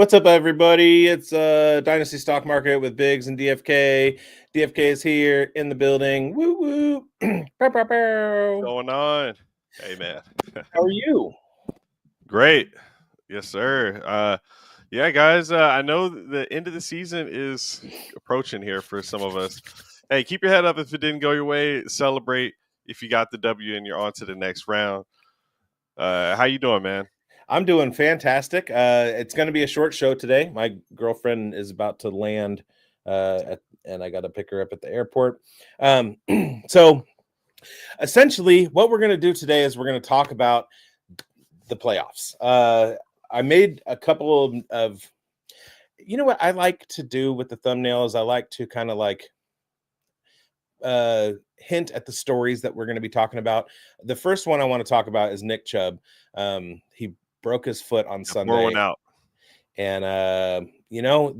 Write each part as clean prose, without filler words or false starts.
What's up, everybody? It's Dynasty Stock Market with bigz and DFK. DFK is here in the building. Woo woo. Bow, bow, bow. Going on? Hey man. How are you? Great. Yes, sir. Yeah, guys, I know the end of the season is approaching here for some of us. Hey, keep your head up if it didn't go your way. Celebrate if you got the W and you're on to the next round. How you doing, man? I'm doing fantastic. It's going to be a short show today. My girlfriend is about to land, and I got to pick her up at the airport. So essentially, what we're going to do today is we're going to talk about the playoffs. I made a couple of you know what I like to do with the thumbnails. I like to kind of like hint at the stories that we're going to be talking about. The first one I want to talk about is Nick Chubb. He broke his foot on Pour one Sunday, out. and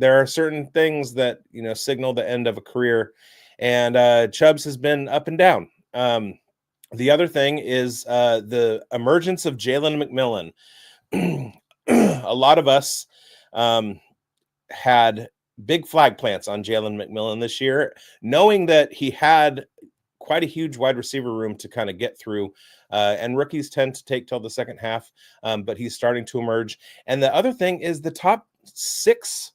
there are certain things that signal the end of a career, and Chubb's has been up and down. The other thing is the emergence of Jalen McMillan. A lot of us had big flag plants on Jalen McMillan this year, knowing that he had quite a huge wide receiver room to kind of get through. And rookies tend to take till the second half, but he's starting to emerge. And the other thing is the top 6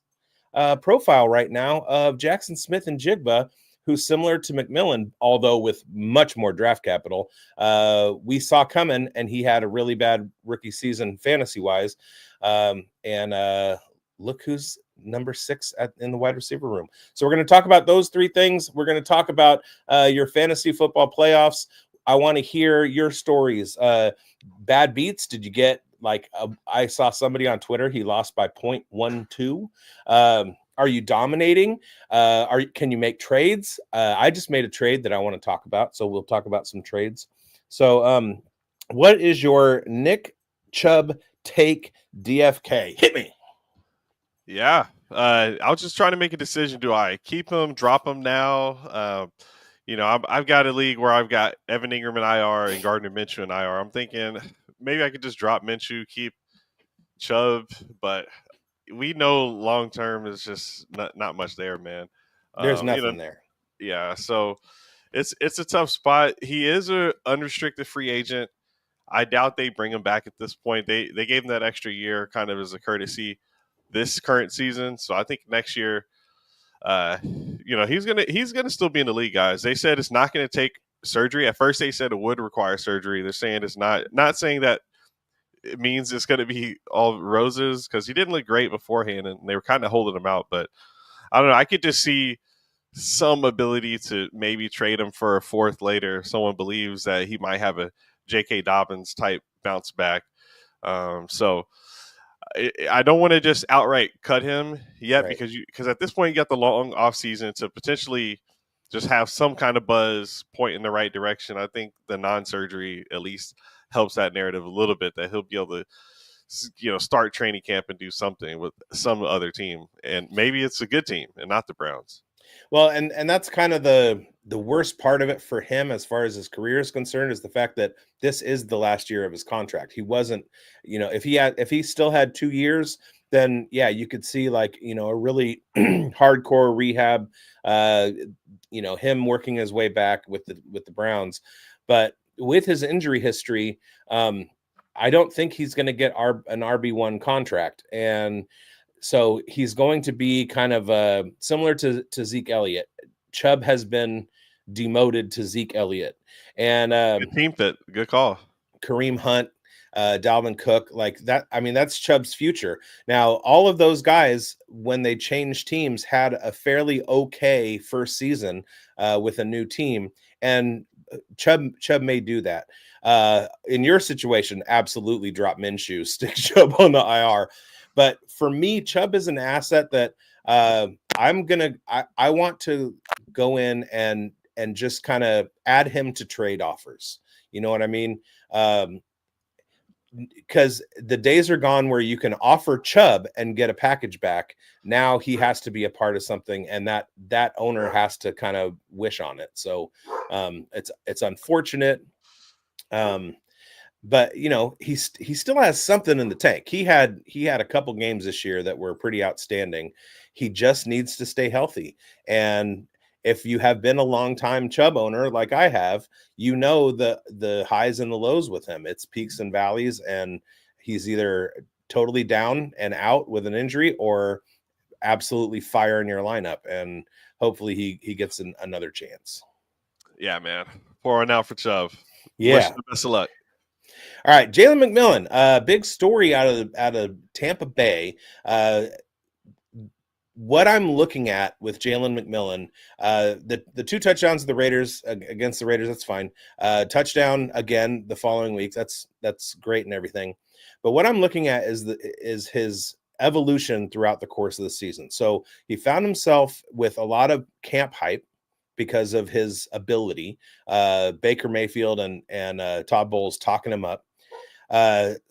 profile right now of Jackson Smith and Jigba, who's similar to McMillan, although with much more draft capital. We saw coming, and he had a really bad rookie season fantasy-wise. And look who's number 6 in the wide receiver room. So we're going to talk about those 3 things. We're going to talk about your fantasy football playoffs. I want to hear your stories. Bad beats. Did you get I saw somebody on Twitter, he lost by 0.12. Are you dominating? Can you make trades? I just made a trade that I want to talk about, so we'll talk about some trades. So what is your Nick Chubb take, DFK? Hit me. Yeah. I was just trying to make a decision. Do I keep him, drop him now? I've got a league where I've got Evan Ingram in IR and Gardner Minshew in IR. I'm thinking maybe I could just drop Minshew, keep Chubb, but we know long term is just not much there, man. There's nothing there. Yeah, so it's a tough spot. He is a unrestricted free agent. I doubt they bring him back at this point. They gave him that extra year kind of as a courtesy this current season. So I think next year, he's gonna still be in the league, guys. They said it's not gonna take surgery. At first they said it would require surgery. They're saying it's not saying that it means it's gonna be all roses, because he didn't look great beforehand and they were kind of holding him out. But I don't know. I could just see some ability to maybe trade him for a 4th later. Someone believes that he might have a J.K. Dobbins type bounce back. So I don't want to just outright cut him yet, right, because at this point you got the long off season to potentially just have some kind of buzz point in the right direction. I think the non-surgery at least helps that narrative a little bit, that he'll be able to start training camp and do something with some other team, and maybe it's a good team and not the Browns. Well, and that's kind of the worst part of it for him as far as his career is concerned, is the fact that this is the last year of his contract. He wasn't, if he still had 2 years, then yeah, you could see a really hardcore rehab, him working his way back with the Browns. But with his injury history, I don't think he's going to get an RB1 contract. And so he's going to be kind of similar to Zeke Elliott. Chubb has been demoted to Zeke Elliott. And good team fit. Good call. Kareem Hunt, Dalvin Cook, like that. I mean, that's Chubb's future. Now, all of those guys, when they changed teams, had a fairly okay first season with a new team. And Chubb may do that. In your situation, absolutely drop Minshew, stick Chubb on the IR. But for me, Chubb is an asset that I want to go in and just kind of add him to trade offers. You know what I mean? Because the days are gone where you can offer Chubb and get a package back. Now he has to be a part of something, and that owner has to kind of wish on it. So it's unfortunate. but you know, he still has something in the tank. He had a couple games this year that were pretty outstanding. He just needs to stay healthy. And if you have been a long time Chubb owner like I have, you know the highs and the lows with him. It's peaks and valleys, and he's either totally down and out with an injury or absolutely fire in your lineup. And hopefully he gets another chance. Yeah, man. Pouring out for Chubb. Yeah. Wish him the best of luck. All right, Jalen McMillan, big story out of Tampa Bay. What I'm looking at with Jalen McMillan, the 2 touchdowns of the Raiders against the Raiders, that's fine. Touchdown again the following week, that's great and everything. But what I'm looking at is his evolution throughout the course of the season. So he found himself with a lot of camp hype because of his ability. Baker Mayfield and Todd Bowles talking him up.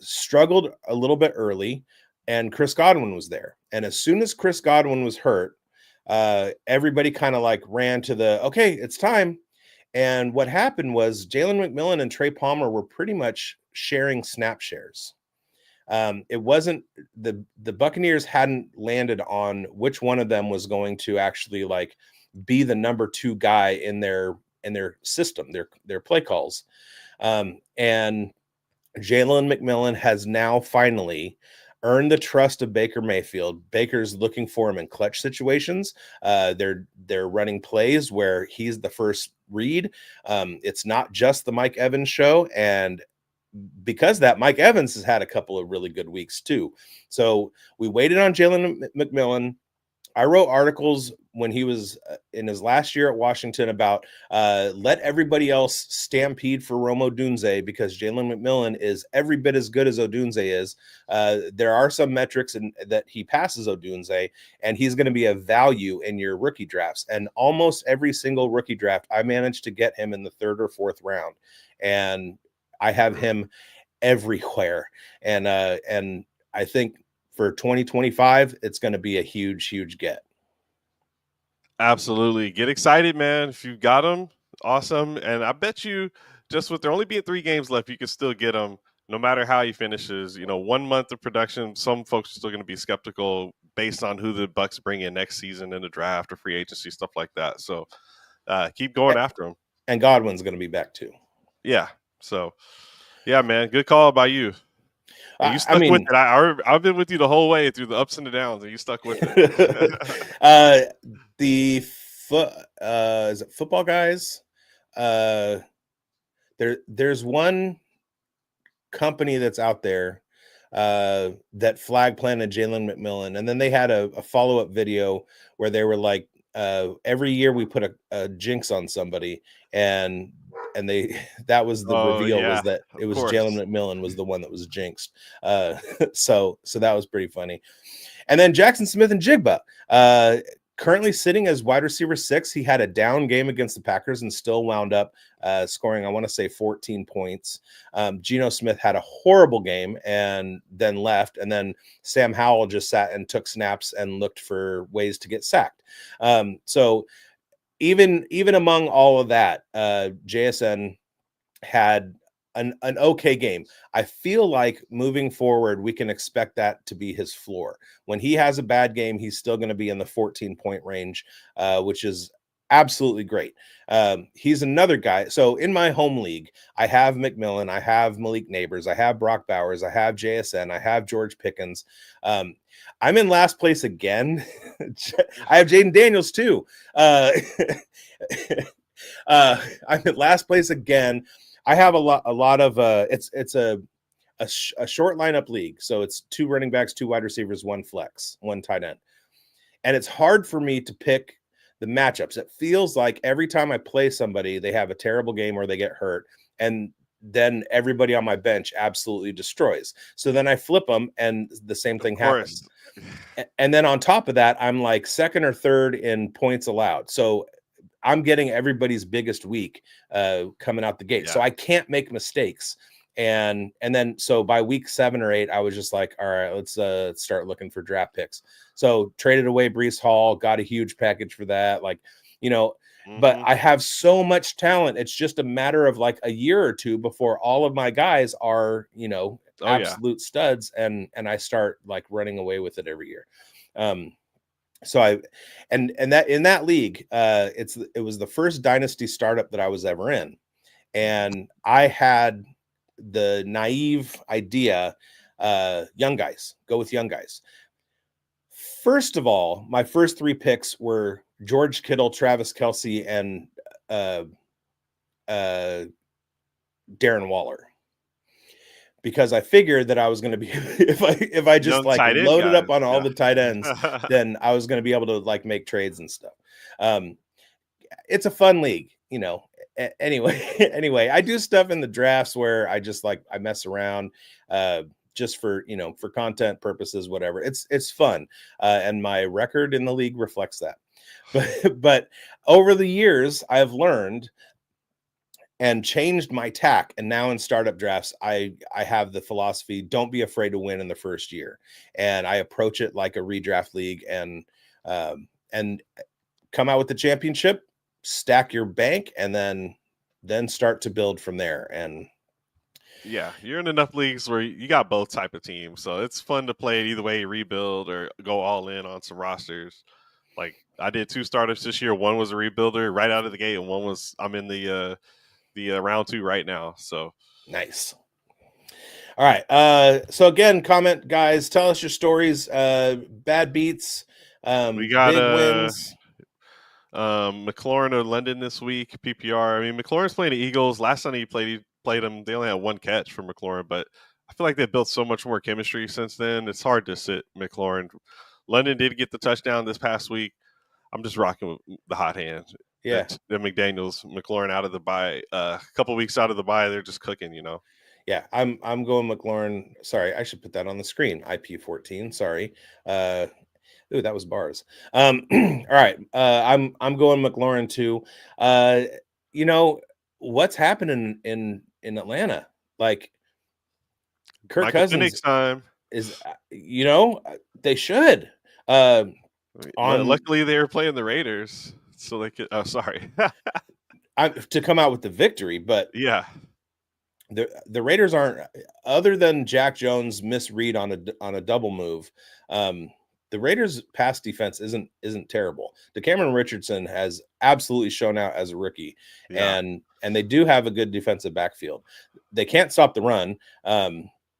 Struggled a little bit early, and Chris Godwin was there. And as soon as Chris Godwin was hurt, everybody kind of like ran to okay, it's time. And what happened was Jalen McMillan and Trey Palmer were pretty much sharing snap shares. It wasn't the Buccaneers hadn't landed on which one of them was going to actually like be the number 2 guy in their system, their play calls. And Jalen McMillan has now finally earned the trust of Baker Mayfield. Baker's looking for him in clutch situations. They're running plays where he's the first read. It's not just the Mike Evans show. And because that, Mike Evans has had a couple of really good weeks too. So we waited on Jalen McMillan. I wrote articles when he was in his last year at Washington about let everybody else stampede for Rome Odunze because Jalen McMillan is every bit as good as Odunze is. There are some metrics that he passes Odunze, and he's going to be a value in your rookie drafts. And almost every single rookie draft, I managed to get him in the 3rd or 4th round. And I have him everywhere. And I think for 2025, it's going to be a huge, huge get. Absolutely. Get excited, man. If you got them, awesome. And I bet you just with there only being 3 games left, you can still get them no matter how he finishes. 1 month of production, some folks are still going to be skeptical based on who the Bucs bring in next season in the draft or free agency, stuff like that. So keep going after him. And Godwin's going to be back too. Yeah. So, yeah, man, good call by you. And you stuck with it. I've been with you the whole way through the ups and the downs, and you stuck with it. Is it Football Guys? There's one company that's out there that flag planted Jalen McMillan, and then they had a follow-up video where they were like, every year we put a jinx on somebody, and that was the reveal, was that it was Jalen McMillan was the one that was jinxed. So that was pretty funny. And then Jackson Smith and Jigba, currently sitting as wide receiver 6. He had a down game against the Packers and still wound up scoring, I want to say 14 points. Geno Smith had a horrible game and then left. And then Sam Howell just sat and took snaps and looked for ways to get sacked. So even among all of that, JSN had an okay game. I feel like moving forward, we can expect that to be his floor. When he has a bad game, he's still going to be in the 14-point range, which is absolutely great. He's another guy. So in my home league, I have McMillan, I have Malik Neighbors, I have Brock Bowers, I have JSN, I have George Pickens. I'm in last place again. I have Jaden Daniels too. I'm in last place again. I have a lot of it's a short lineup league. So it's 2 running backs, 2 wide receivers, 1 flex, 1 tight end. And it's hard for me to pick the matchups. It feels like every time I play somebody, they have a terrible game or they get hurt. And then everybody on my bench absolutely destroys. So then I flip them and the same thing happens. And then on top of that, I'm like 2nd or 3rd in points allowed. So I'm getting everybody's biggest week coming out the gate. Yeah. So I can't make mistakes. And then so by week 7 or 8, I was just like, all right, let's start looking for draft picks. So traded away Breece Hall, got a huge package for that. Like But I have so much talent. It's just a matter of like a year or two before all of my guys are, absolute studs. And I start like running away with it every year. So that in that league, it was the first dynasty startup that I was ever in. And I had the naive idea, young guys, go with young guys. First of all, my first 3 picks were George Kittle, Travis Kelce, and Darren Waller, because I figured that I was going to be if I just like loaded up on all the tight ends, then I was going to be able to like make trades and stuff. It's a fun league, Anyway, I do stuff in the drafts where I just like I mess around. Just for for content purposes, whatever. It's fun, and my record in the league reflects that. But over the years, I've learned and changed my tack, and now in startup drafts, I have the philosophy: don't be afraid to win in the first year, and I approach it like a redraft league, and come out with the championship, stack your bank, and then start to build from there. And yeah, you're in enough leagues where you got both type of teams, so it's fun to play it either way, rebuild or go all in on some rosters. Like I did 2 startups this year. One was a rebuilder right out of the gate, and one was I'm in the round 2 right now. So nice. All right. So again, comment, guys. Tell us your stories. Bad beats. We got big wins. McLaurin or London this week. PPR. I mean, McLaurin's playing the Eagles. Last time he played them. They only had 1 catch from McLaurin, but I feel like they built so much more chemistry since then. It's hard to sit McLaurin. London did get the touchdown this past week. I'm just rocking with the hot hand. Yeah. The McDaniels, McLaurin out of the bye. A couple weeks out of the bye, they're just cooking. Yeah, I'm going McLaurin. Sorry, I should put that on the screen. IP14. Sorry. Ooh, that was bars. All right. I'm going McLaurin too. What's happening in Atlanta? Like Kirk Michael Cousins time. is, they should. Luckily, they were playing the Raiders, so they could. Oh, sorry. To come out with the victory, but yeah, the Raiders aren't, other than Jack Jones' misread on a double move. The Raiders' pass defense isn't terrible. DeCameron Richardson has absolutely shown out as a rookie, and they do have a good defensive backfield. They can't stop the run,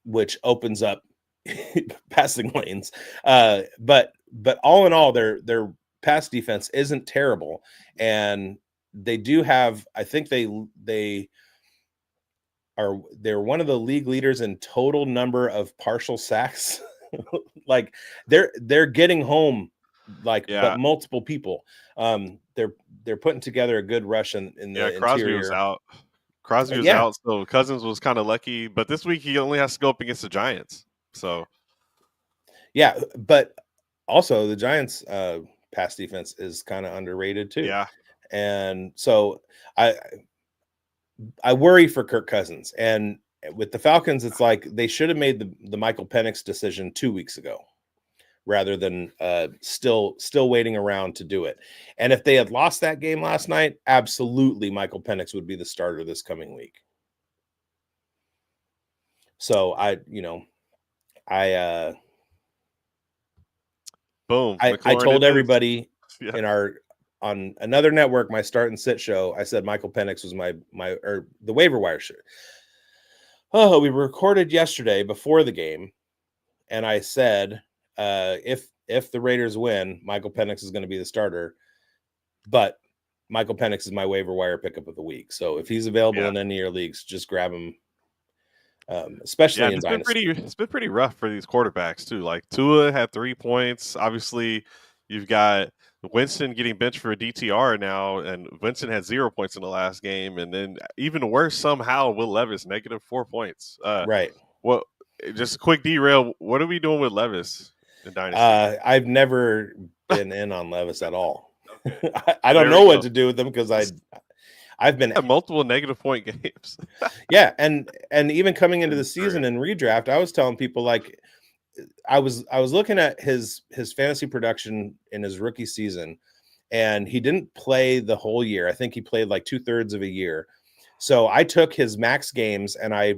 which opens up passing lanes. But all in all, their pass defense isn't terrible, and they do have. I think they're one of the league leaders in total number of partial sacks. Like they're getting home, but multiple people. They're putting together a good rush in the Crosby interior. Was out. Crosby was out, so Cousins was kind of lucky. But this week he only has to go up against the Giants. So yeah, but also the Giants' pass defense is kind of underrated too. Yeah, and so I worry for Kirk Cousins. And with the Falcons, it's like they should have made the Michael Penix decision 2 weeks ago, rather than still waiting around to do it. And if they had lost that game last night, absolutely Michael Penix would be the starter this coming week. So boom. I told everybody on another network, my start and sit show, I said Michael Penix was or the waiver wire shirt. Oh, we recorded yesterday before the game, and I said, if the Raiders win, Michael Penix is going to be the starter, but Michael Penix is my waiver wire pickup of the week. So if he's available in any of your leagues, just grab him. Especially in Dynasty. It's been pretty rough for these quarterbacks too. Like Tua had 3 points. Obviously, you've got Winston getting benched for a DTR now, and Winston had 0 points in the last game. And then even worse, somehow Will Levis -4 points. Right. Well, just a quick derail. What are we doing with Levis in Dynasty? I've never been in on Levis at all. I don't know what to do with them because I've been multiple negative point games. Yeah, and even coming into the season in redraft, I was telling people, like, I was looking at his fantasy production in his rookie season, and he didn't play the whole year. I think he played like 2/3 of a year. So I took his max games and I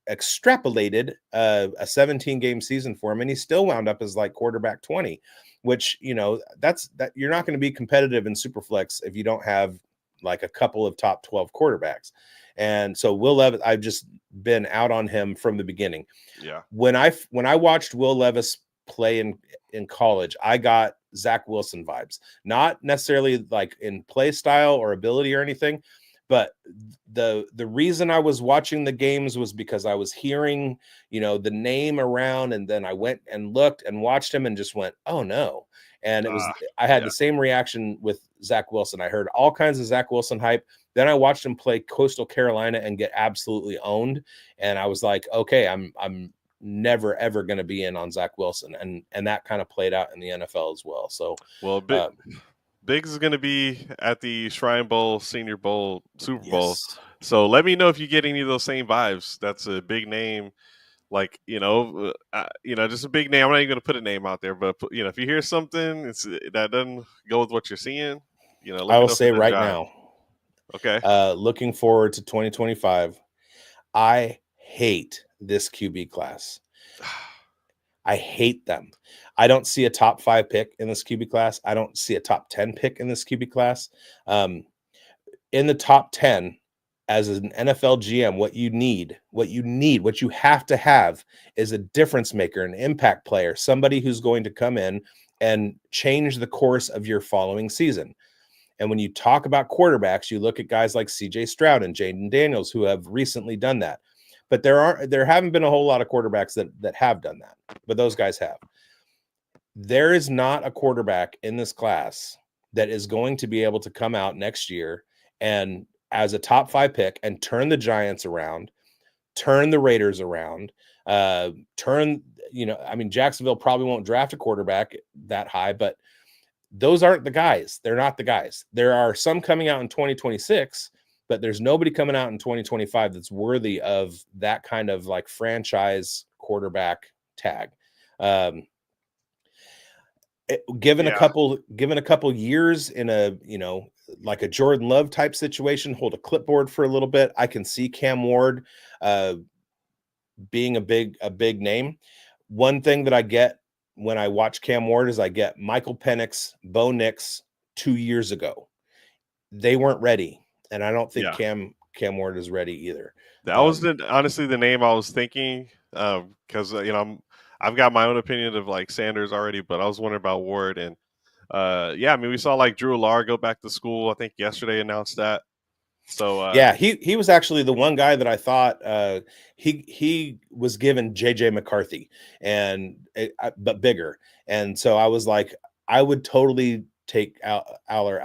extrapolated a 17 game season for him, and he still wound up as like quarterback 20, which, you know, that you're not going to be competitive in Superflex if you don't have like a couple of top 12 quarterbacks. And so Will Levis, I've just been out on him from the beginning. Yeah. When I watched Will Levis play in college, I got Zach Wilson vibes, not necessarily like in play style or ability or anything, but the reason I was watching the games was because I was hearing, you know, the name around, and then I went and looked and watched him and just went, oh no. And I had the same reaction with Zach Wilson. I heard all kinds of Zach Wilson hype. Then I watched him play Coastal Carolina and get absolutely owned. And I was like, okay, I'm never ever going to be in on Zach Wilson. And that kind of played out in the NFL as well. So, well, bigz is going to be at the Shrine Bowl, Senior Bowl, Super Bowl. yes. So let me know if you get any of those same vibes. That's a big name, like, just a big name. I'm not even going to put a name out there, but if you hear something that doesn't go with what you're seeing, let me I will know say right now. Okay. Looking forward to 2025. I hate this QB class. I hate them. I don't see a top 5 pick in this QB class. I don't see a top 10 pick in this QB class. In the top 10, as an NFL GM, what you have to have is a difference maker, an impact player, somebody who's going to come in and change the course of your following season. And when you talk about quarterbacks, you look at guys like CJ Stroud and Jaden Daniels, who have recently done that. But there haven't been a whole lot of quarterbacks that have done that, but those guys have. There is not a quarterback in this class that is going to be able to come out next year and as a top 5 pick and turn the Giants around, turn the Raiders around, Jacksonville probably won't draft a quarterback that high, but those aren't the guys. They're not the guys. There are some coming out in 2026, but there's nobody coming out in 2025 that's worthy of that kind of like franchise quarterback tag. Given a couple years in a, like a Jordan Love type situation, hold a clipboard for a little bit, I can see Cam Ward being a big name. One thing that I get when I watch Cam Ward is I get Michael Penix, Bo Nix 2 years ago. They weren't ready. And I don't think Cam Ward is ready either. That was honestly the name I was thinking, because I've got my own opinion of like Sanders already, but I was wondering about Ward. And we saw like Drew Lar go back to school. I think yesterday announced that. So he was actually the one guy that I thought he was given JJ McCarthy but bigger. And so I was like, I would totally take Aller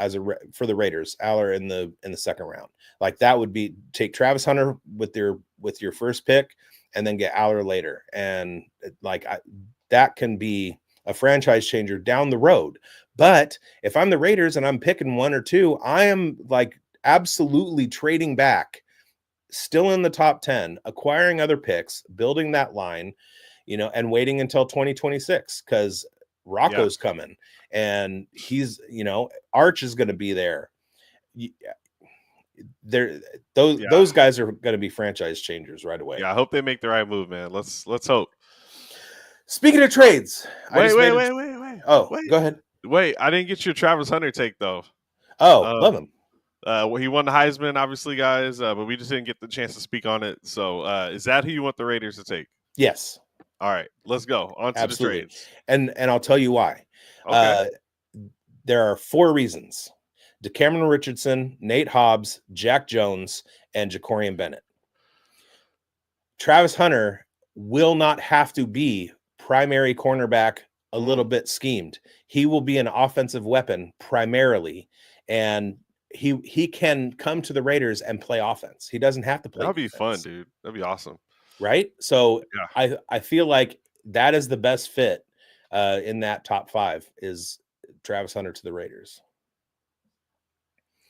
for the Raiders, Aller in the second round. Like that would be take Travis Hunter with your first pick and then get Aller later. And that can be a franchise changer down the road. But if I'm the Raiders and I'm picking 1 or 2, I am like absolutely trading back, still in the top 10, acquiring other picks, building that line, and waiting until 2026 because Rocco's coming and he's, Arch is going to be there. Those guys are going to be franchise changers right away. Yeah, I hope they make the right move, man. Let's hope. Speaking of trades, wait. Oh, go ahead. Wait, I didn't get your Travis Hunter take though. Oh, love him. He won the Heisman, obviously, guys, but we just didn't get the chance to speak on it. So, is that who you want the Raiders to take? Yes. All right, let's go on to the trades. And I'll tell you why. Okay. There are 4 reasons: DeCameron Richardson, Nate Hobbs, Jack Jones, and Jacorian Bennett. Travis Hunter will not have to be primary cornerback a little bit schemed. He will be an offensive weapon primarily, and he can come to the Raiders and play offense. He doesn't have to play That'd be defense. fun, dude. That'd be awesome. Right? So I feel like that is the best fit in that top 5 is Travis Hunter to the Raiders.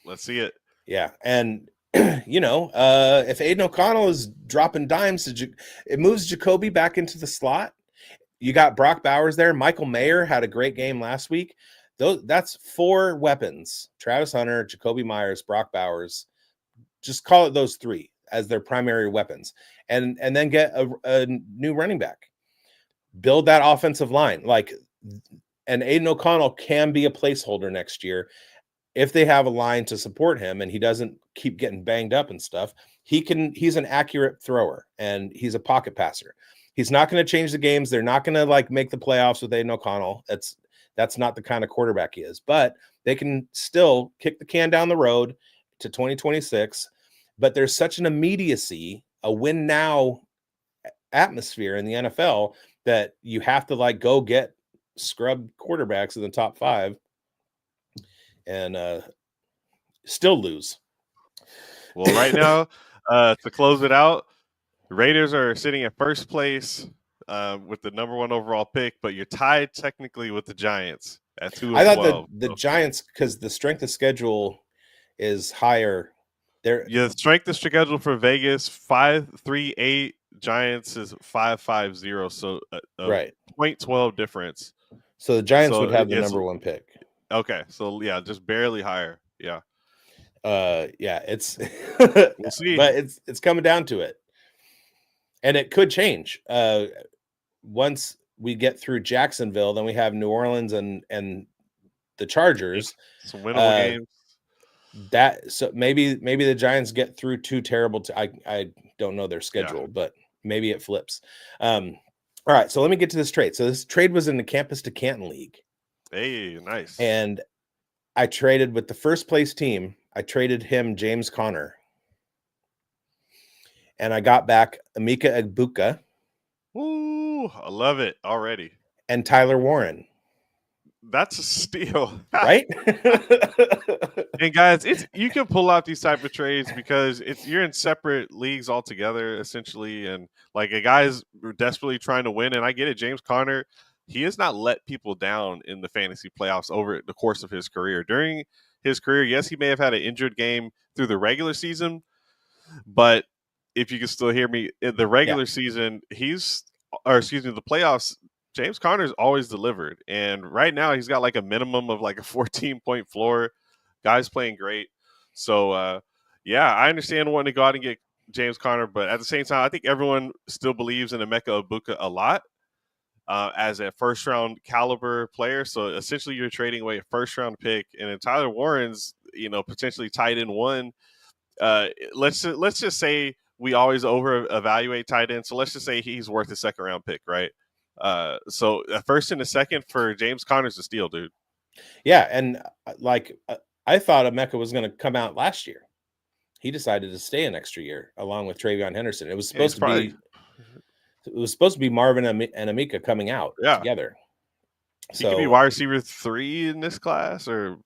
Let's see it. Yeah. And, if Aiden O'Connell is dropping dimes, it moves Jacoby back into the slot. You got Brock Bowers there. Michael Mayer had a great game last week. That's 4 weapons: Travis Hunter, Jacoby Myers, Brock Bowers. Just call it those 3 as their primary weapons, and then get a new running back. Build that offensive line. Like, and Aiden O'Connell can be a placeholder next year if they have a line to support him and he doesn't keep getting banged up and stuff. He's an accurate thrower and he's a pocket passer. He's not going to change the games. They're not going to like make the playoffs with Aiden O'Connell. That's not the kind of quarterback he is, but they can still kick the can down the road to 2026. But there's such an immediacy, a win now atmosphere in the NFL that you have to like go get scrub quarterbacks in the top 5 and still lose. Well, right now, to close it out, Raiders are sitting at first place with the number 1 overall pick, but you're tied technically with the Giants at 2-12. I thought the Giants, because the strength of schedule is higher. The strength of schedule for Vegas 5-3-8. Giants is 5-5-0. So right, 0.12 difference. So the Giants would have the number 1 pick. Okay, so yeah, just barely higher. Yeah. Yeah, it's we'll see, but it's coming down to it, and it could change. Once we get through Jacksonville, then we have New Orleans and the Chargers. Some winnable games. So maybe the Giants get through 2 terrible. I don't know their schedule, but maybe it flips. All right, so let me get to this trade. So this trade was in the Campus to Canton League. Hey, nice. And I traded with the first place team. I traded him James Conner. And I got back Emeka Egbuka. Ooh, I love it already. And Tyler Warren. That's a steal. Right? And guys, you can pull out these type of trades because you're in separate leagues altogether, essentially. And like a guy's desperately trying to win. And I get it, James Conner, he has not let people down in the fantasy playoffs over the course of his career. During his career, yes, he may have had an injured game through the regular season, but if you can still hear me, in the regular season, the playoffs, James Conner's always delivered. And right now he's got like a minimum of like a 14-point floor. Guy's playing great. So, I understand wanting to go out and get James Conner, but at the same time, I think everyone still believes in Emeka Egbuka a lot. As a first-round caliber player. So essentially you're trading away a first-round pick. And then Tyler Warren's, potentially tight end 1. Let's just say we always over-evaluate tight end. So let's just say he's worth a second-round pick, right? So a first and a second for James Conner's a steal, dude. Yeah, and I thought Emeka was going to come out last year. He decided to stay an extra year along with Travion Henderson. It was supposed to be Marvin and Emeka coming out together. He could be wide receiver 3 in this class, or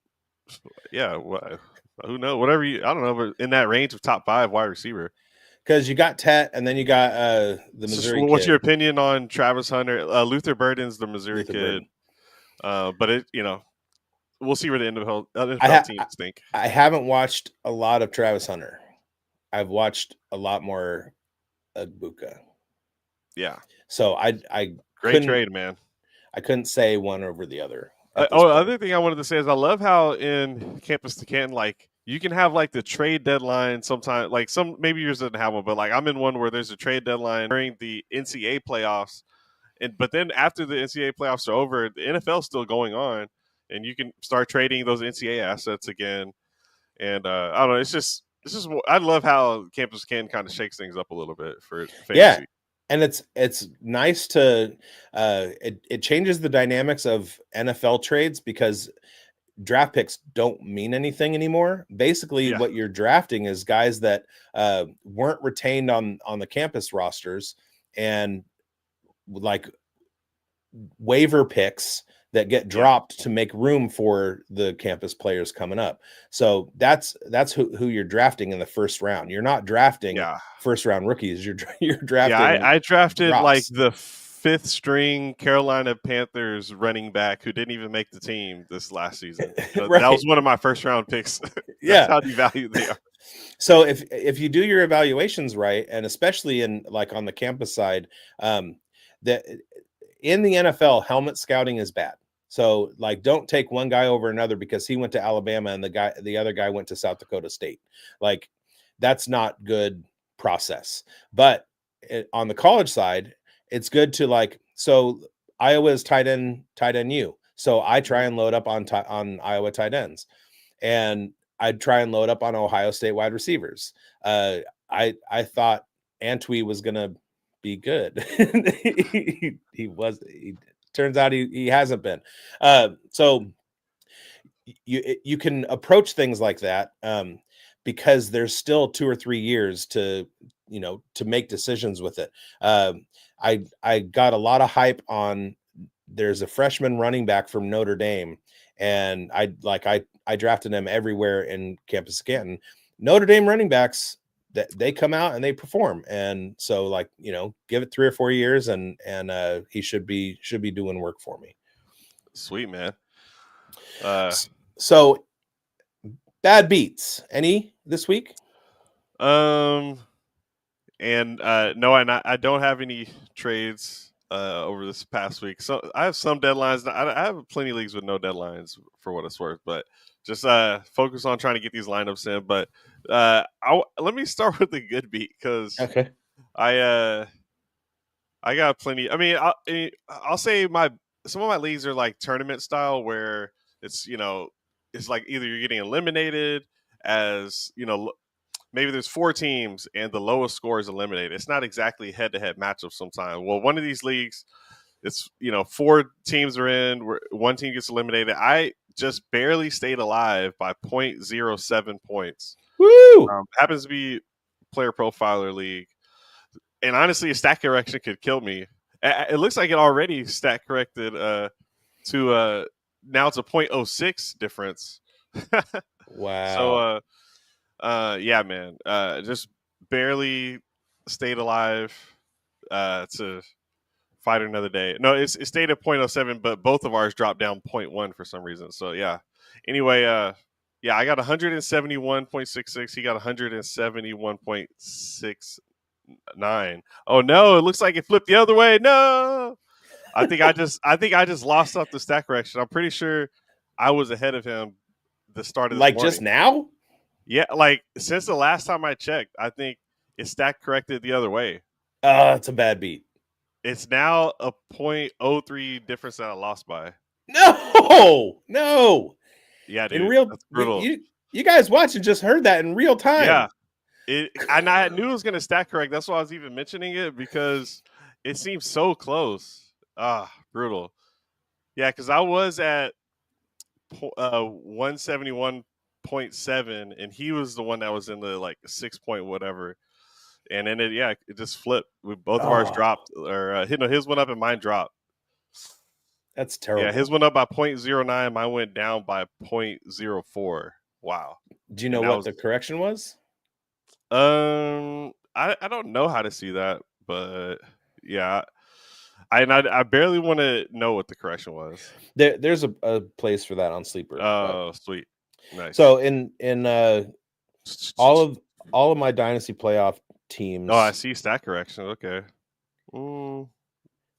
who knows? Whatever I don't know, but in that range of top 5 wide receiver. Because you got Tet, and then you got the Missouri kid. What's your opinion on Travis Hunter? Luther Burden's the Missouri kid. But we'll see where the NFL teams think. I haven't watched a lot of Travis Hunter. I've watched a lot more Egbuka. Yeah. So great trade, man. I couldn't say one over the other. Other thing I wanted to say is I love how in Campus to Canton, like you can have like the trade deadline sometimes, like maybe yours doesn't have one, but like I'm in one where there's a trade deadline during the NCAA playoffs. But then after the NCAA playoffs are over, the NFL is still going on and you can start trading those NCAA assets again. And I don't know, it's just I love how Campus Canton kind of shakes things up a little bit for fantasy. Yeah. And it's nice to it changes the dynamics of NFL trades because draft picks don't mean anything anymore. Basically, what you're drafting is guys that weren't retained on the campus rosters and like waiver picks that get dropped to make room for the campus players coming up. So that's who you're drafting in the first round. You're not drafting first round rookies. You're drafting. Yeah, I drafted drops. Like the 5th string Carolina Panthers running back who didn't even make the team this last season. Right. That was one of my first round picks. That's how devalued they are. So if you do your evaluations right, and especially in like on the campus side, that in the NFL, helmet scouting is bad. So like, don't take one guy over another because he went to Alabama and the other guy went to South Dakota State. Like, that's not good process. But on the college side, it's good to like, so Iowa's tight end U. So I try and load up on Iowa tight ends, and I'd try and load up on Ohio State wide receivers. I thought Antwi was gonna be good. he was. Turns out he hasn't been. So you can approach things like that because there's still 2 or 3 years to make decisions with it. I got a lot of hype on. There's a freshman running back from Notre Dame, and I drafted him everywhere in Campus Canton. Notre Dame running backs, that they come out and they perform, and so like, give it 3 or 4 years, and he should be doing work for me. Sweet, man. So bad beats any this week? No, I don't have any trades over this past week. So I have some deadlines. I have plenty of leagues with no deadlines for what it's worth, but just focus on trying to get these lineups in. But let me start with the good beat, because okay, I got plenty. I mean, I'll say some of my leagues are like tournament style, where it's it's like either you're getting eliminated as maybe there's 4 teams and the lowest score is eliminated. It's not exactly head-to-head matchup sometimes. Well, one of these leagues, it's 4 teams are in, where one team gets eliminated. I just barely stayed alive by 0.07 points. Woo! Happens to be player profiler league, and honestly, a stat correction could kill me. It looks like it already stat corrected to now it's a 0.06 difference. Wow. So yeah, man, just barely stayed alive to fight another day. No, it stayed at 0.07, but both of ours dropped down 0.1 for some reason. So yeah. Anyway, yeah, I got 171.66. He got 171.69. Oh no, it looks like it flipped the other way. No. I think I just lost off the stat correction. I'm pretty sure I was ahead of him the start of this morning. Just now? Yeah, like since the last time I checked, I think it stat corrected the other way. It's a bad beat. It's now a 0.03 difference that I lost by. No. Yeah, dude. In real, that's brutal. You guys watching just heard that in real time. Yeah. And I knew it was going to stat correct. That's why I was even mentioning it, because it seems so close. Brutal. Yeah, because I was at 171.7, and he was the one that was in the like 6 point whatever. And then it just flipped. Both of ours dropped, or his went up and mine dropped. That's terrible. Yeah, his went up by 0.09. Mine went down by 0.04. Wow. Do you know what the correction was? I don't know how to see that, but yeah, I barely want to know what the correction was. There's a place for that on Sleeper. Oh, sweet, nice. So in all of my Dynasty playoff teams. Oh, I see stat correction. Okay.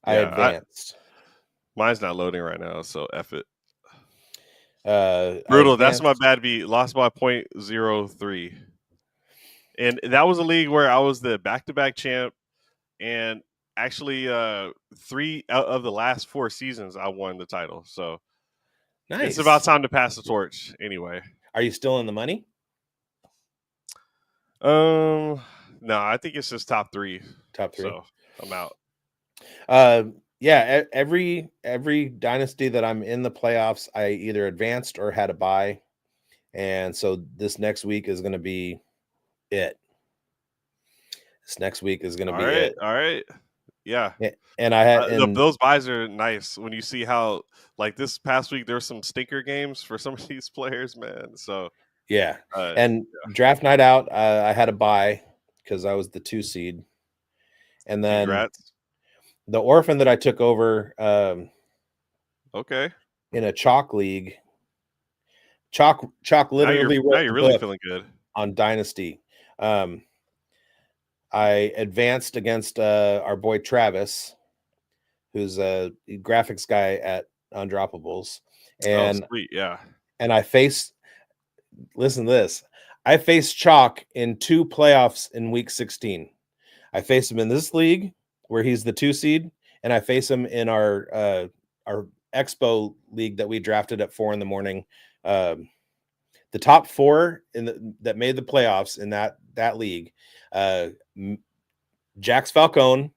I advanced. Mine's not loading right now, so F it. Brutal. That's my bad beat. Lost by 0.03. And that was a league where I was the back-to-back champ, and actually 3 out of the last 4 seasons I won the title. So nice. It's about time to pass the torch anyway. Are you still in the money? No, I think it's just top 3. So I'm out. Yeah, every dynasty that I'm in the playoffs, I either advanced or had a bye. And so this next week is going to be it. This next week is going to be it. All right. Yeah. And I had those buys are nice when you see how, like, this past week there were some stinker games for some of these players, man. So yeah. Draft night out, I had a bye because I was the 2 seed. And then congrats. The orphan that I took over okay, in a chalk league. Chalk literally now you're really feeling good on Dynasty. I advanced against our boy Travis, who's a graphics guy undroppables, Oh, and sweet. Yeah. I faced. Listen to this. I faced Chalk in 2 playoffs in week 16. I faced him in this league where he's the 2 seed, and I face him in our Expo league that we drafted at 4 a.m. The top 4 that made the playoffs in that league, Jax Falcone,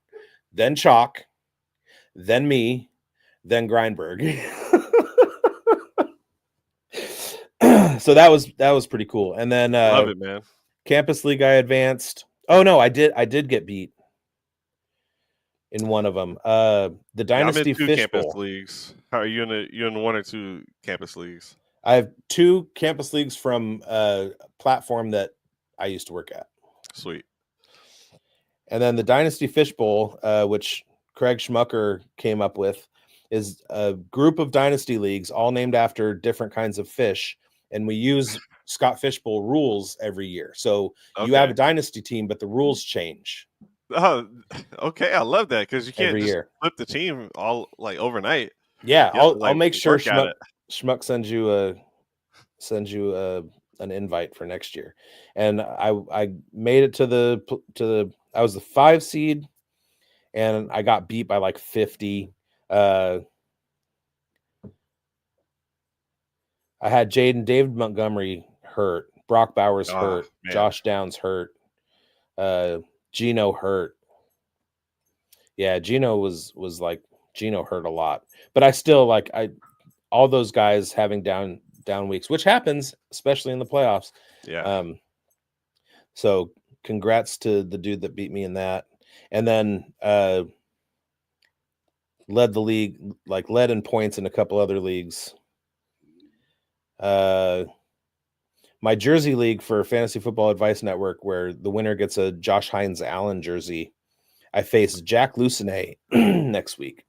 then Chalk, then me, then Grindberg. So that was pretty cool. And then Love it, man. Campus League I advanced. Oh no, I did get beat in one of them. The Dynasty I'm in 2 campus Fishbowl. leagues. How are you you in 1 or 2 campus leagues? I have 2 campus leagues from a platform that I used to work at. Sweet. And then the Dynasty Fishbowl, which Craig Schmucker came up with, is a group of dynasty leagues all named after different kinds of fish. And we use Scott Fishbowl rules every year. So you have a dynasty team, but the rules change. Oh, okay. I love that because you can't every just year flip the team all like overnight. Yeah, I'll make sure Schmuck sends you an invite for next year. And I made it to the I was the 5 seed, and I got beat by like 50. I had David Montgomery hurt, Brock Bowers hurt, man. Josh Downs hurt, Gino hurt. Yeah, Gino hurt a lot, but I still all those guys having down weeks, which happens, especially in the playoffs. Yeah. So congrats to the dude that beat me in that. And then led the league, led in points in a couple other leagues. My jersey league for Fantasy Football Advice Network, where the winner gets a Josh Hines Allen jersey, I face Jack Lucenay next week.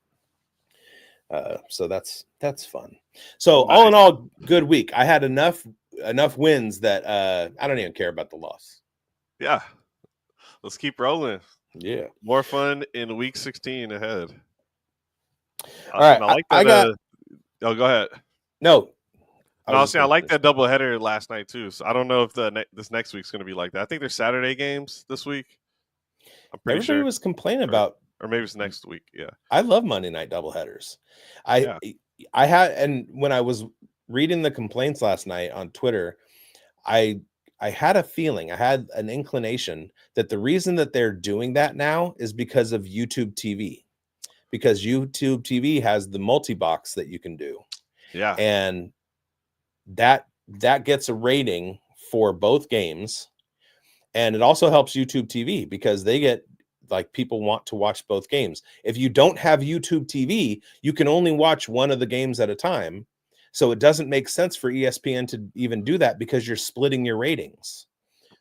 So that's fun. So all in all, good week. I had enough wins that I don't even care about the loss. Yeah. Let's keep rolling. Yeah. More fun in week 16 ahead. All right. I like that. Oh, go ahead. No. I like that doubleheader last night too. So I don't know if this next week's going to be like that. I think there's Saturday games this week. I'm pretty sure. Everybody was complaining about, or maybe it's next week. Yeah. I love Monday night doubleheaders. I had, and when I was reading the complaints last night on Twitter, I had a feeling, I had an inclination that the reason that they're doing that now is because of YouTube TV, because YouTube TV has the multi-box that you can do. Yeah. And that gets a rating for both games. And it also helps YouTube TV because they get, people want to watch both games. If you don't have YouTube TV, you can only watch one of the games at a time. So it doesn't make sense for ESPN to even do that because you're splitting your ratings.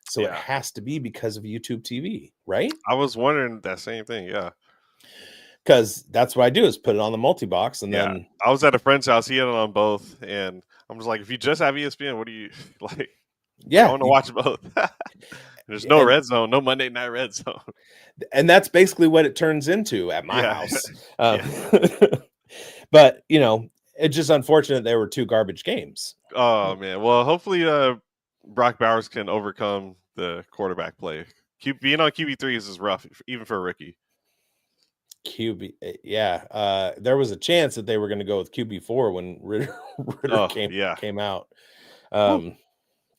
So it has to be because of YouTube TV, right? I was wondering that same thing. Yeah. Because that's what I do is put it on the multi-box. And then I was at a friend's house. He had it on both. And I'm just like, if you just have ESPN, what do you like? Yeah. I want to watch both. There's no red zone, no Monday night red zone. And that's basically what it turns into at my house. But, it's just unfortunate there were 2 garbage games. Oh, man. Well, hopefully Brock Bowers can overcome the quarterback play. Being on QB3 is rough, even for a rookie. There was a chance that they were going to go with QB4 when Ritter came out.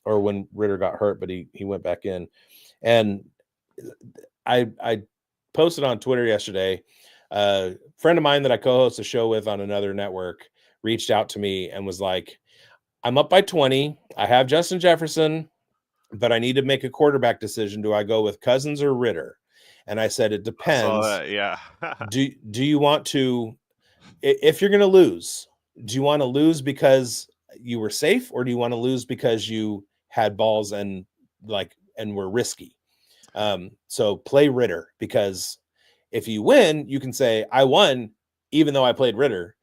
Or when Ritter got hurt, but he went back in. And I posted on Twitter yesterday, a friend of mine that I co-host a show with on another network reached out to me and was like, I'm up by 20. I have Justin Jefferson, but I need to make a quarterback decision. Do I go with Cousins or Ritter? And I said, it depends. I saw that, yeah. Do you want to, if you're going to lose, do you want to lose because you were safe, or do you want to lose because you had balls and were risky? So play Ritter, because if you win, you can say, I won, even though I played Ritter.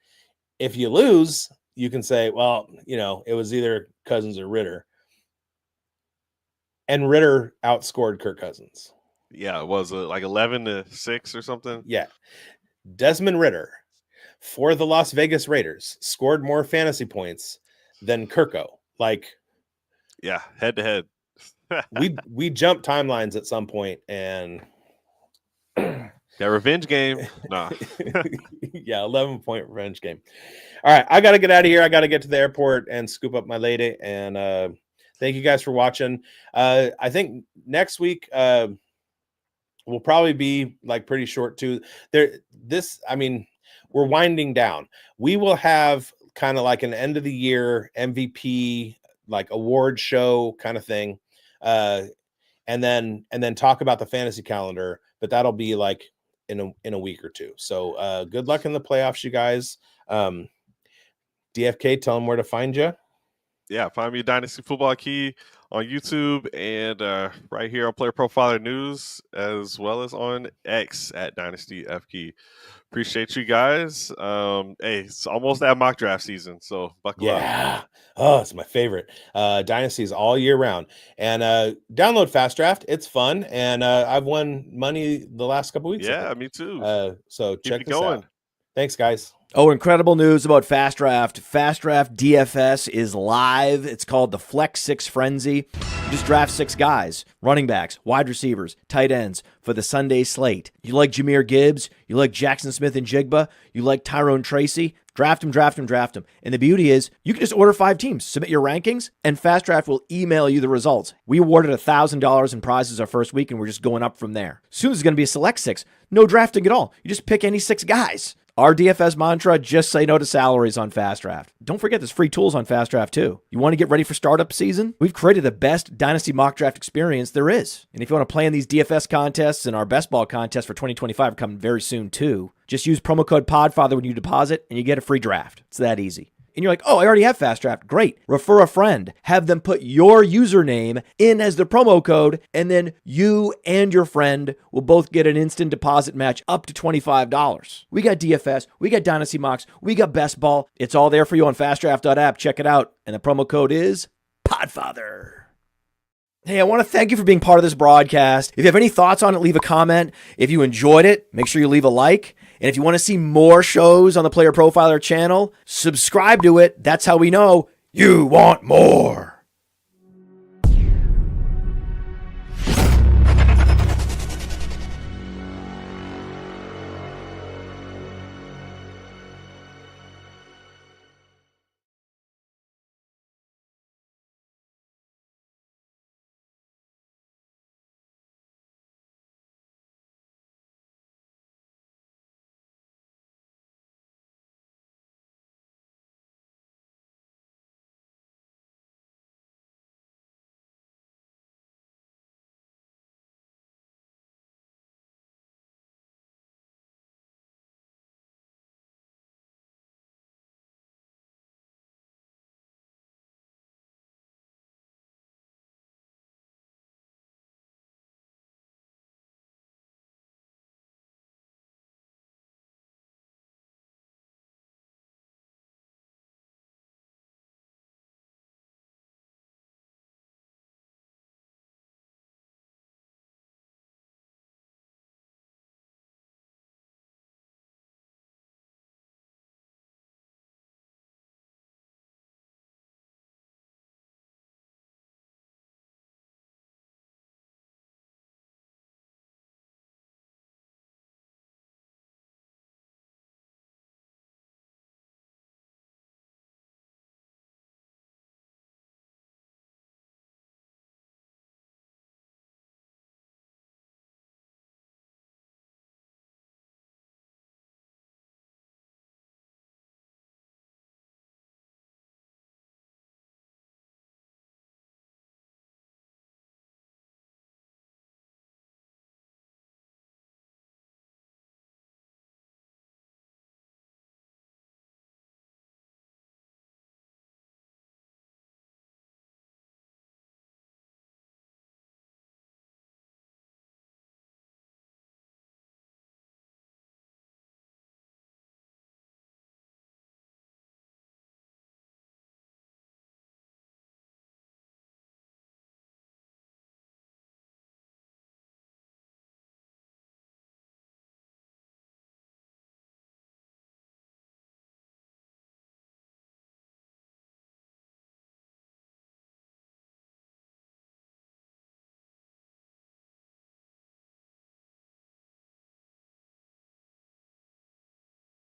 If you lose, you can say, well, it was either Cousins or Ritter. And Ritter outscored Kirk Cousins. Yeah, it was like 11-6 or something. Yeah. Desmond Ritter for the Las Vegas Raiders scored more fantasy points than Kirko. Like, yeah, head to head. we jumped timelines at some point, and that revenge game. Nah. Yeah, 11-point revenge game. All right, I got to get out of here. I got to get to the airport and scoop up my lady. And thank you guys for watching. I think next week will probably be like pretty short too. We're winding down. We will have kind of like an end of the year MVP like award show kind of thing, and then talk about the fantasy calendar. But that'll be like in a week or two. So good luck in the playoffs, you guys. DFK, tell them where to find you. Yeah, find me Dynasty Football Key on YouTube and right here on Player Profiler News, as well as on X at Dynasty FK. Appreciate you guys. Hey, it's almost that mock draft season, so buckle up. Yeah. Oh, it's my favorite. Dynasties all year round. And download Fast Draft. It's fun. And I've won money the last couple weeks. Yeah, me too. So check this going. out. Thanks, guys. Oh, incredible news about Fast Draft. Fast Draft DFS is live. It's called the Flex 6 Frenzy. You just draft 6 guys, running backs, wide receivers, tight ends for the Sunday slate. You like Jahmyr Gibbs? You like Jackson Smith and Jigba? You like Tyrone Tracy? Draft him, draft him, draft him. And the beauty is you can just order 5 teams, submit your rankings, and Fast Draft will email you the results. We awarded $1,000 in prizes our first week, and we're just going up from there. Soon there's going to be a select 6. No drafting at all. You just pick any 6 guys. Our DFS mantra, just say no to salaries on Fast Draft. Don't forget there's free tools on Fast Draft too. You want to get ready for startup season? We've created the best Dynasty mock draft experience there is. And if you want to play in these DFS contests, and our best ball contest for 2025 are coming very soon too, just use promo code PODFATHER when you deposit and you get a free draft. It's that easy. And you're like, oh, I already have Fast Draft. Great. Refer a friend. Have them put your username in as the promo code, and then you and your friend will both get an instant deposit match up to $25. We got DFS. We got Dynasty Mocks. We got Best Ball. It's all there for you on fastdraft.app. Check it out. And the promo code is PODFATHER. Hey, I want to thank you for being part of this broadcast. If you have any thoughts on it, leave a comment. If you enjoyed it, make sure you leave a like. And if you want to see more shows on the Player Profiler channel, subscribe to it. That's how we know you want more.